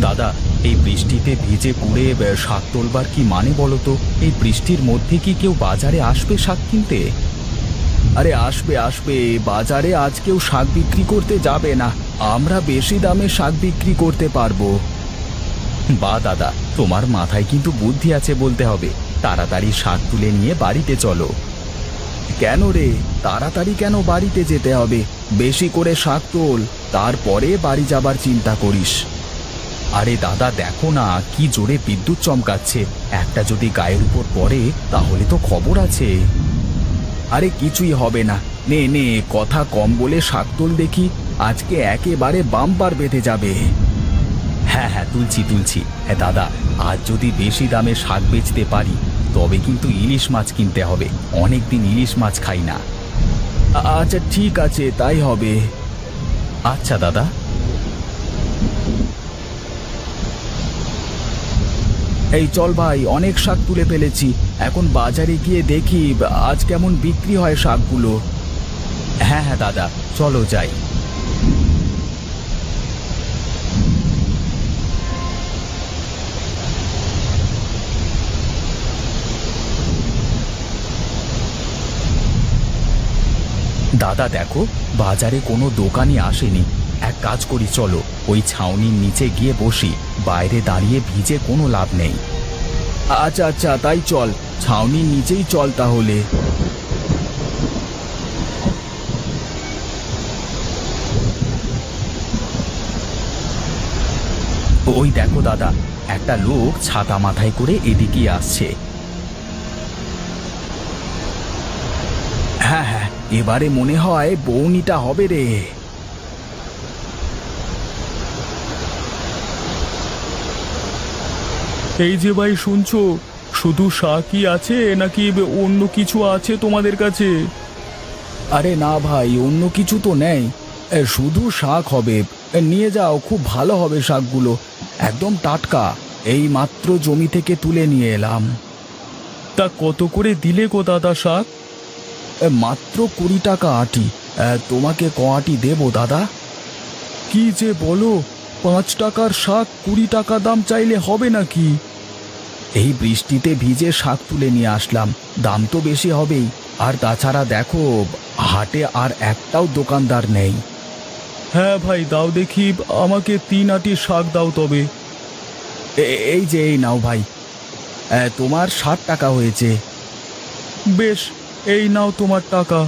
দাদা, এই বৃষ্টিতে ভিজে পুড়ে শাক তোলবার কি মানে বলো তো? এই বৃষ্টির মধ্যে কি কেউ বাজারে আসবে শাক কিনতে? আরে আসবে আসবে, বাজারে আজ কেউ শাক বিক্রি করতে যাবে না। আমরা বেশি দামে শাক বিক্রি করতে পারবো। বা দাদা, তোমার মাথায় কিন্তু বুদ্ধি আছে বলতে হবে। তাড়াতাড়ি শাক তুলে নিয়ে বাড়িতে চলো। কেন রে, তাড়াতাড়ি কেন বাড়িতে যেতে হবে? বেশি করে শাক তোল, তারপরে বাড়ি যাবার চিন্তা করিস। আরে দাদা, দেখো না কি জোরে বিদ্যুৎ চমকাচ্ছে। একটা যদি গায়ের উপর পড়ে তাহলে তো খবর আছে। আরে কিছুই হবে না, নে নে, কথা কম বলে শাক তোল দেখি। আজকে একেবারে বাম্পার বেঁধে যাবে। হ্যাঁ হ্যাঁ, তুলছি তুলছি। হ্যাঁ দাদা, আজ যদি বেশি দামে শাক বেচতে পারি তবে কিন্তু ইলিশ মাছ কিনতে হবে। অনেকদিন ইলিশ মাছ খাই না। আচ্ছা ঠিক আছে, তাই হবে। আচ্ছা দাদা। এই চল ভাই, অনেক শাক তুলে ফেলেছি। এখন বাজারে গিয়ে দেখি আজ কেমন বিক্রি হয় শাকগুলো। হ্যাঁ হ্যাঁ দাদা, চলো যাই। দাদা দেখো, বাজারে কোনো দোকানই আসেনি। এক কাজ করি, চলো ওই ছাউনির নিচে গিয়ে বসি। বাইরে দাঁড়িয়ে ভিজে কোনো লাভ নেই। আচ্ছা আচ্ছা, তাই চল, ছাউনির নিচেই চল তাহলে। ওই দেখো দাদা, একটা লোক ছাতা মাথায় করে এদিকেই আসছে। হ্যাঁ হ্যাঁ, এবারে মনে হয় বউনিটা হবে রে। এই যে ভাই, শুনছো? শুধু শাকই আছে নাকি অন্য কিছু আছে তোমাদের কাছে? আরে না ভাই, অন্য কিছু তো নেই। শুধু শাক হবে। নিয়ে যাও, খুব ভালো হবে শাকগুলো, একদম টাটকা। এই মাত্র জমি থেকে তুলে নিয়ে এলাম। তা কত করে দিলে গো দাদা শাক? মাত্র 20 টাকা আটি। তোমাকে ক আটি দেবো দাদা? কি যে বলো, 5 টাকার শাক 20 টাকা দাম চাইলে হবে নাকি? এই বৃষ্টিতে ভিজে শাক তুলে নিয়ে আসলাম, দাম তো বেশি হবেই। আর তাছাড়া দেখো, হাটে আর একটাও দোকানদার নেই। হ্যাঁ ভাই, দাও দেখি, আমাকে 3 আটি শাক দাও তবে। এই যে, এই নাও ভাই, তোমার 60 টাকা হয়েছে। বেশ, এই নাও তোমার টাকা।